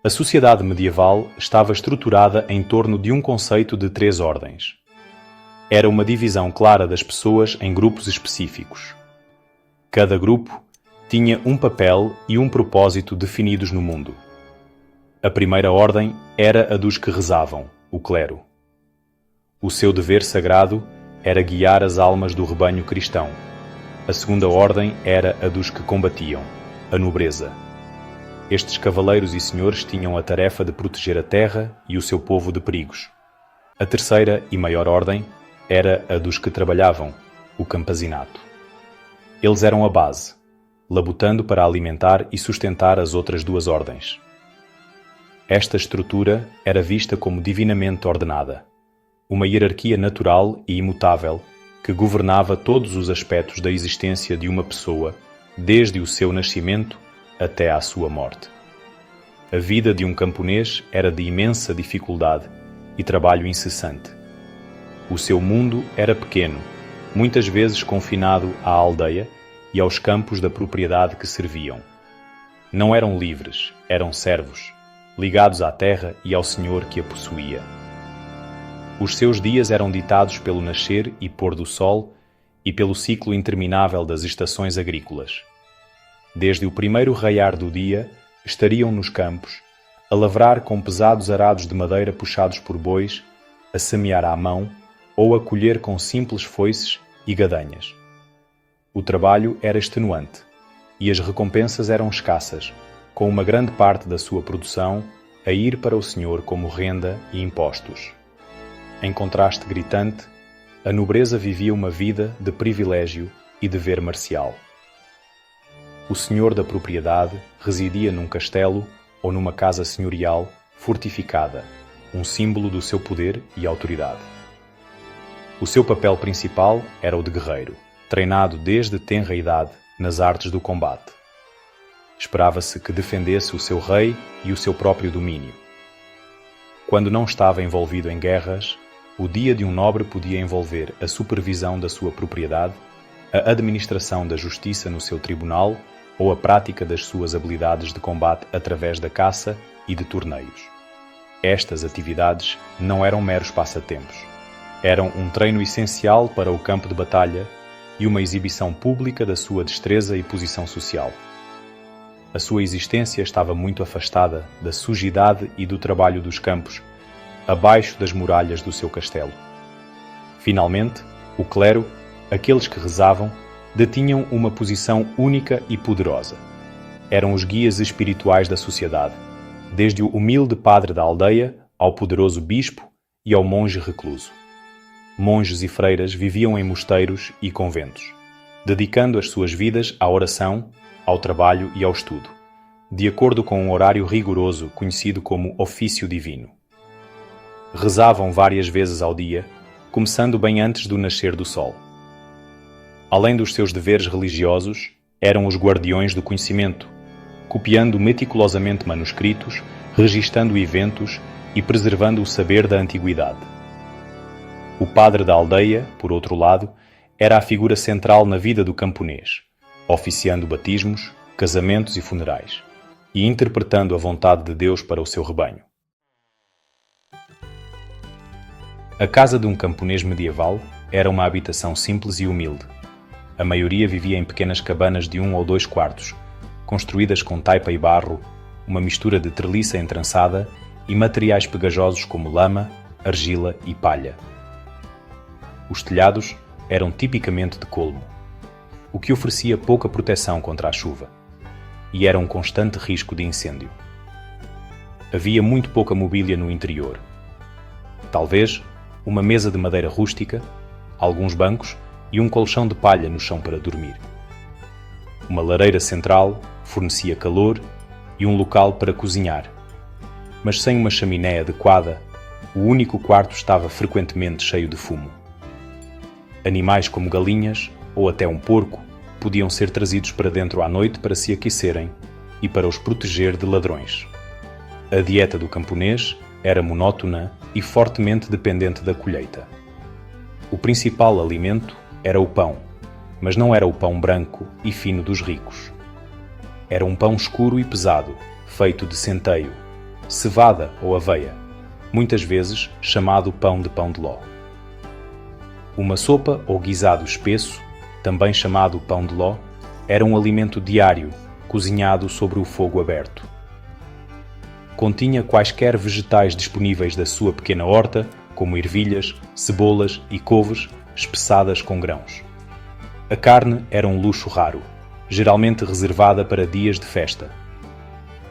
A sociedade medieval estava estruturada em torno de um conceito de 3 ordens. Era uma divisão clara das pessoas em grupos específicos. Cada grupo tinha um papel e um propósito definidos no mundo. A primeira ordem era a dos que rezavam, o clero. O seu dever sagrado era guiar as almas do rebanho cristão. A segunda ordem era a dos que combatiam, a nobreza. Estes cavaleiros e senhores tinham a tarefa de proteger a terra e o seu povo de perigos. A terceira e maior ordem era a dos que trabalhavam, o campesinato. Eles eram a base, labutando para alimentar e sustentar as outras 2 ordens. Esta estrutura era vista como divinamente ordenada, uma hierarquia natural e imutável que governava todos os aspectos da existência de uma pessoa, desde o seu nascimento até à sua morte. A vida de um camponês era de imensa dificuldade e trabalho incessante. O seu mundo era pequeno, muitas vezes confinado à aldeia e aos campos da propriedade que serviam. Não eram livres, eram servos, ligados à terra e ao senhor que a possuía. Os seus dias eram ditados pelo nascer e pôr do sol e pelo ciclo interminável das estações agrícolas. Desde o primeiro raiar do dia, estariam nos campos, a lavrar com pesados arados de madeira puxados por bois, a semear à mão ou a colher com simples foices e gadanhas. O trabalho era extenuante e as recompensas eram escassas, com uma grande parte da sua produção a ir para o senhor como renda e impostos. Em contraste gritante, a nobreza vivia uma vida de privilégio e dever marcial. O senhor da propriedade residia num castelo ou numa casa senhorial fortificada, um símbolo do seu poder e autoridade. O seu papel principal era o de guerreiro, treinado desde tenra idade nas artes do combate. Esperava-se que defendesse o seu rei e o seu próprio domínio. Quando não estava envolvido em guerras, o dia de um nobre podia envolver a supervisão da sua propriedade, a administração da justiça no seu tribunal ou a prática das suas habilidades de combate através da caça e de torneios. Estas atividades não eram meros passatempos. Eram um treino essencial para o campo de batalha e uma exibição pública da sua destreza e posição social. A sua existência estava muito afastada da sujidade e do trabalho dos campos, abaixo das muralhas do seu castelo. Finalmente, o clero, aqueles que rezavam, detinham uma posição única e poderosa. Eram os guias espirituais da sociedade, desde o humilde padre da aldeia ao poderoso bispo e ao monge recluso. Monges e freiras viviam em mosteiros e conventos, dedicando as suas vidas à oração, ao trabalho e ao estudo, de acordo com um horário rigoroso conhecido como ofício divino. Rezavam várias vezes ao dia, começando bem antes do nascer do sol. Além dos seus deveres religiosos, eram os guardiões do conhecimento, copiando meticulosamente manuscritos, registando eventos e preservando o saber da antiguidade. O padre da aldeia, por outro lado, era a figura central na vida do camponês, oficiando batismos, casamentos e funerais, e interpretando a vontade de Deus para o seu rebanho. A casa de um camponês medieval era uma habitação simples e humilde. A maioria vivia em pequenas cabanas de 1 ou 2 quartos, construídas com taipa e barro, uma mistura de treliça entrançada e materiais pegajosos como lama, argila e palha. Os telhados eram tipicamente de colmo, o que oferecia pouca proteção contra a chuva, e era um constante risco de incêndio. Havia muito pouca mobília no interior. Talvez uma mesa de madeira rústica, alguns bancos e um colchão de palha no chão para dormir. Uma lareira central fornecia calor e um local para cozinhar, mas sem uma chaminé adequada, o único quarto estava frequentemente cheio de fumo. Animais como galinhas ou até um porco podiam ser trazidos para dentro à noite para se aquecerem e para os proteger de ladrões. A dieta do camponês era monótona e fortemente dependente da colheita. O principal alimento era o pão, mas não era o pão branco e fino dos ricos. Era um pão escuro e pesado, feito de centeio, cevada ou aveia, muitas vezes chamado pão de ló. Uma sopa ou guisado espesso, também chamado pão de ló, era um alimento diário, cozinhado sobre o fogo aberto. Continha quaisquer vegetais disponíveis da sua pequena horta, como ervilhas, cebolas e couves, espessadas com grãos. A carne era um luxo raro, geralmente reservada para dias de festa.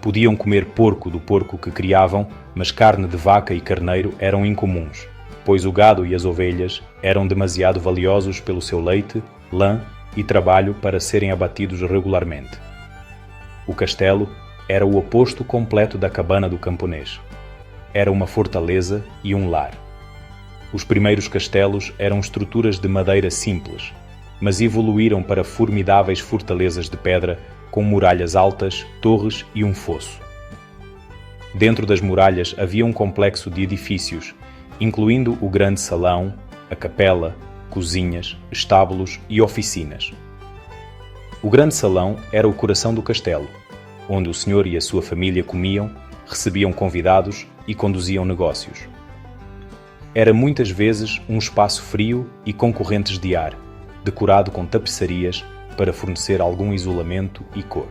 Podiam comer porco do porco que criavam, mas carne de vaca e carneiro eram incomuns, pois o gado e as ovelhas eram demasiado valiosos pelo seu leite, lã e trabalho para serem abatidos regularmente. O castelo era o oposto completo da cabana do camponês. Era uma fortaleza e um lar. Os primeiros castelos eram estruturas de madeira simples, mas evoluíram para formidáveis fortalezas de pedra com muralhas altas, torres e um fosso. Dentro das muralhas havia um complexo de edifícios, incluindo o grande salão, a capela, cozinhas, estábulos e oficinas. O grande salão era o coração do castelo, onde o senhor e a sua família comiam, recebiam convidados e conduziam negócios. Era muitas vezes um espaço frio e com correntes de ar, decorado com tapeçarias para fornecer algum isolamento e cor.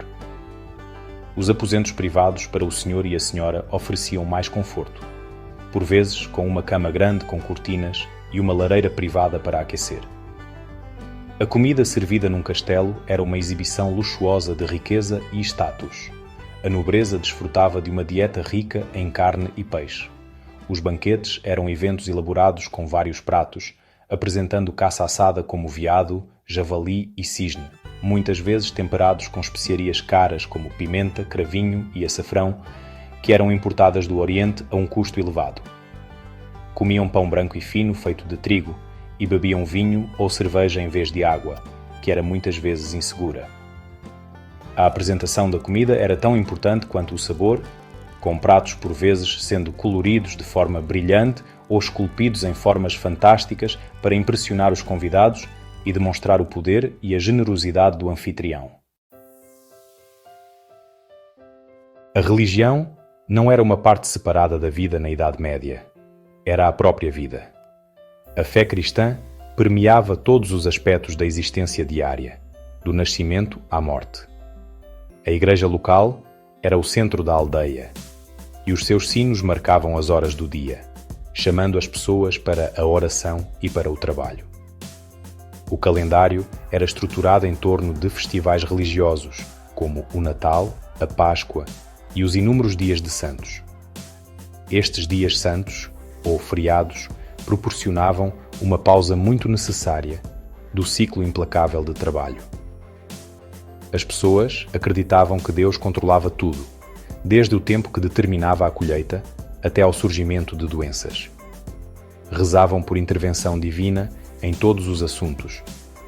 Os aposentos privados para o senhor e a senhora ofereciam mais conforto, por vezes com uma cama grande com cortinas e uma lareira privada para aquecer. A comida servida num castelo era uma exibição luxuosa de riqueza e status. A nobreza desfrutava de uma dieta rica em carne e peixe. Os banquetes eram eventos elaborados com vários pratos, apresentando caça assada como veado, javali e cisne, muitas vezes temperados com especiarias caras como pimenta, cravinho e açafrão, que eram importadas do Oriente a um custo elevado. Comiam pão branco e fino feito de trigo e bebiam vinho ou cerveja em vez de água, que era muitas vezes insegura. A apresentação da comida era tão importante quanto o sabor, com pratos por vezes sendo coloridos de forma brilhante ou esculpidos em formas fantásticas para impressionar os convidados e demonstrar o poder e a generosidade do anfitrião. A religião não era uma parte separada da vida na Idade Média. Era a própria vida. A fé cristã permeava todos os aspectos da existência diária, do nascimento à morte. A igreja local era o centro da aldeia, e os seus sinos marcavam as horas do dia, chamando as pessoas para a oração e para o trabalho. O calendário era estruturado em torno de festivais religiosos, como o Natal, a Páscoa e os inúmeros dias de santos. Estes dias santos, ou feriados, proporcionavam uma pausa muito necessária do ciclo implacável de trabalho. As pessoas acreditavam que Deus controlava tudo, desde o tempo que determinava a colheita até ao surgimento de doenças. Rezavam por intervenção divina em todos os assuntos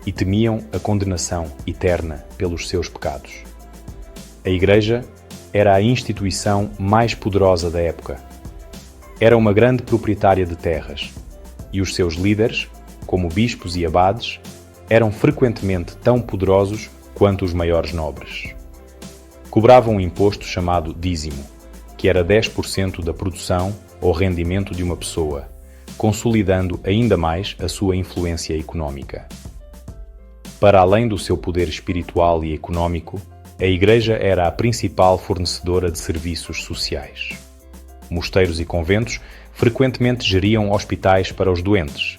e temiam a condenação eterna pelos seus pecados. A Igreja era a instituição mais poderosa da época. Era uma grande proprietária de terras, e os seus líderes, como bispos e abades, eram frequentemente tão poderosos quanto os maiores nobres. Cobravam um imposto chamado dízimo, que era 10% da produção ou rendimento de uma pessoa, consolidando ainda mais a sua influência económica. Para além do seu poder espiritual e económico, a Igreja era a principal fornecedora de serviços sociais. Mosteiros e conventos frequentemente geriam hospitais para os doentes,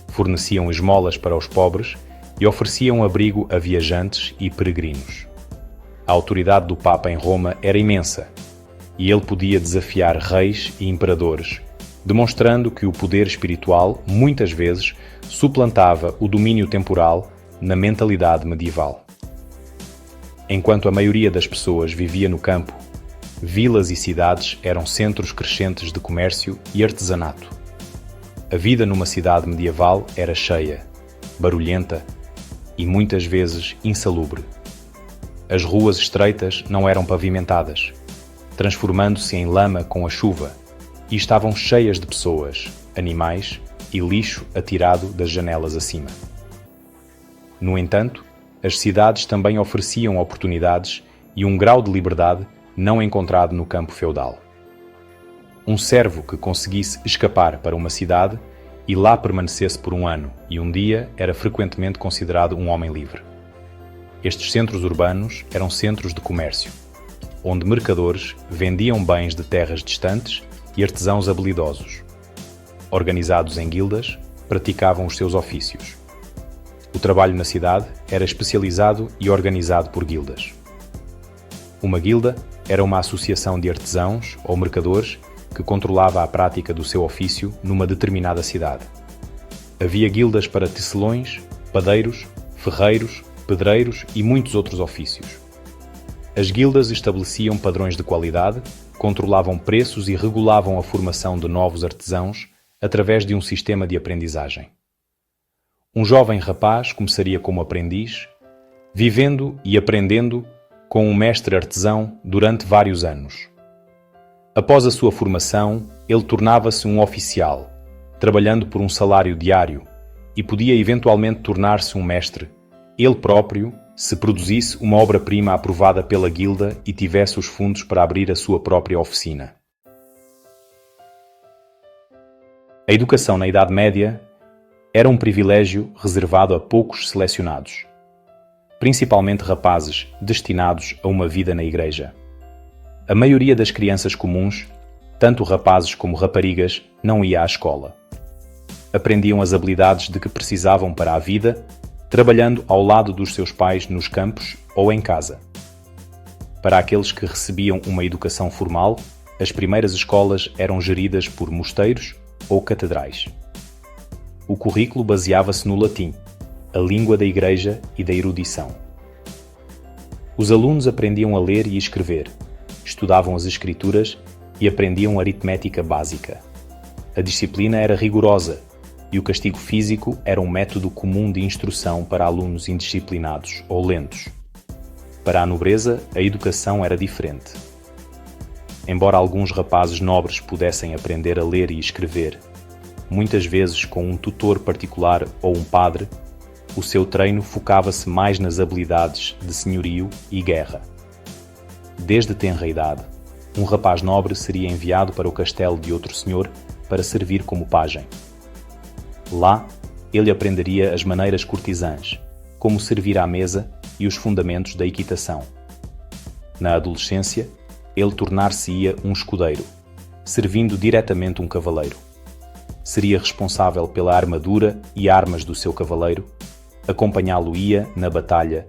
forneciam esmolas para os pobres e ofereciam abrigo a viajantes e peregrinos. A autoridade do Papa em Roma era imensa, e ele podia desafiar reis e imperadores, demonstrando que o poder espiritual, muitas vezes, suplantava o domínio temporal na mentalidade medieval. Enquanto a maioria das pessoas vivia no campo, vilas e cidades eram centros crescentes de comércio e artesanato. A vida numa cidade medieval era cheia, barulhenta e muitas vezes insalubre. As ruas estreitas não eram pavimentadas, transformando-se em lama com a chuva, e estavam cheias de pessoas, animais e lixo atirado das janelas acima. No entanto, as cidades também ofereciam oportunidades e um grau de liberdade não encontrado no campo feudal. Um servo que conseguisse escapar para uma cidade e lá permanecesse por um ano e um dia era frequentemente considerado um homem livre. Estes centros urbanos eram centros de comércio, onde mercadores vendiam bens de terras distantes e artesãos habilidosos. Organizados em guildas, praticavam os seus ofícios. O trabalho na cidade era especializado e organizado por guildas. Uma guilda era uma associação de artesãos ou mercadores que controlava a prática do seu ofício numa determinada cidade. Havia guildas para tecelões, padeiros, ferreiros, pedreiros e muitos outros ofícios. As guildas estabeleciam padrões de qualidade, controlavam preços e regulavam a formação de novos artesãos através de um sistema de aprendizagem. Um jovem rapaz começaria como aprendiz, vivendo e aprendendo com um mestre artesão durante vários anos. Após a sua formação, ele tornava-se um oficial, trabalhando por um salário diário, e podia eventualmente tornar-se um mestre, ele próprio, se produzisse uma obra-prima aprovada pela guilda e tivesse os fundos para abrir a sua própria oficina. A educação na Idade Média era um privilégio reservado a poucos selecionados, principalmente rapazes destinados a uma vida na igreja. A maioria das crianças comuns, tanto rapazes como raparigas, não ia à escola. Aprendiam as habilidades de que precisavam para a vida, trabalhando ao lado dos seus pais nos campos ou em casa. Para aqueles que recebiam uma educação formal, as primeiras escolas eram geridas por mosteiros ou catedrais. O currículo baseava-se no latim, a língua da igreja e da erudição. Os alunos aprendiam a ler e escrever, estudavam as escrituras e aprendiam aritmética básica. A disciplina era rigorosa e o castigo físico era um método comum de instrução para alunos indisciplinados ou lentos. Para a nobreza, a educação era diferente. Embora alguns rapazes nobres pudessem aprender a ler e escrever, muitas vezes com um tutor particular ou um padre, o seu treino focava-se mais nas habilidades de senhorio e guerra. Desde tenra idade, um rapaz nobre seria enviado para o castelo de outro senhor para servir como pajem. Lá, ele aprenderia as maneiras cortesãs, como servir à mesa e os fundamentos da equitação. Na adolescência, ele tornar-se-ia um escudeiro, servindo diretamente um cavaleiro. Seria responsável pela armadura e armas do seu cavaleiro, acompanhá-lo-ia na batalha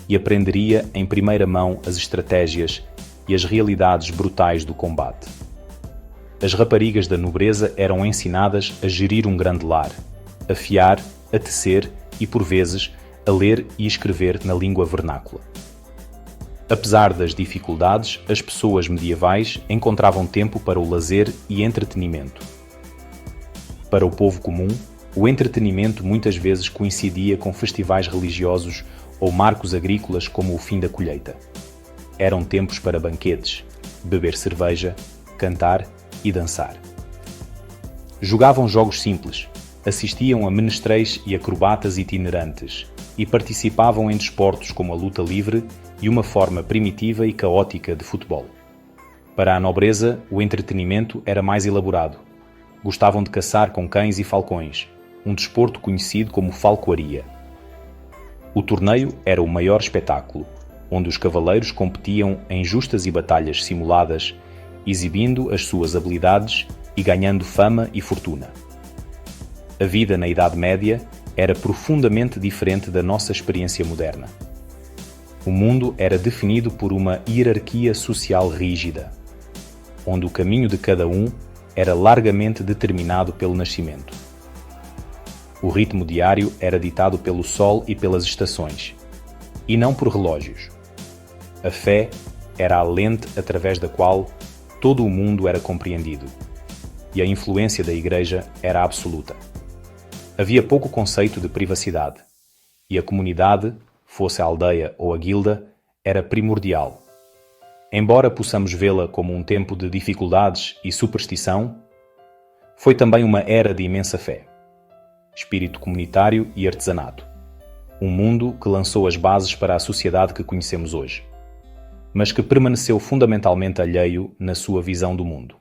e aprenderia em primeira mão as estratégias e as realidades brutais do combate. As raparigas da nobreza eram ensinadas a gerir um grande lar, a fiar, a tecer e, por vezes, a ler e escrever na língua vernácula. Apesar das dificuldades, as pessoas medievais encontravam tempo para o lazer e entretenimento. Para o povo comum, o entretenimento muitas vezes coincidia com festivais religiosos ou marcos agrícolas como o fim da colheita. Eram tempos para banquetes, beber cerveja, cantar e dançar. Jogavam jogos simples, assistiam a menestréis e acrobatas itinerantes e participavam em desportos como a luta livre e uma forma primitiva e caótica de futebol. Para a nobreza, o entretenimento era mais elaborado. Gostavam de caçar com cães e falcões, um desporto conhecido como falcoaria. O torneio era o maior espetáculo, onde os cavaleiros competiam em justas e batalhas simuladas, exibindo as suas habilidades e ganhando fama e fortuna. A vida na Idade Média era profundamente diferente da nossa experiência moderna. O mundo era definido por uma hierarquia social rígida, onde o caminho de cada um era largamente determinado pelo nascimento. O ritmo diário era ditado pelo sol e pelas estações, e não por relógios. A fé era a lente através da qual todo o mundo era compreendido, e a influência da Igreja era absoluta. Havia pouco conceito de privacidade, e a comunidade, fosse a aldeia ou a guilda, era primordial. Embora possamos vê-la como um tempo de dificuldades e superstição, foi também uma era de imensa fé, espírito comunitário e artesanato. Um mundo que lançou as bases para a sociedade que conhecemos hoje, mas que permaneceu fundamentalmente alheio na sua visão do mundo.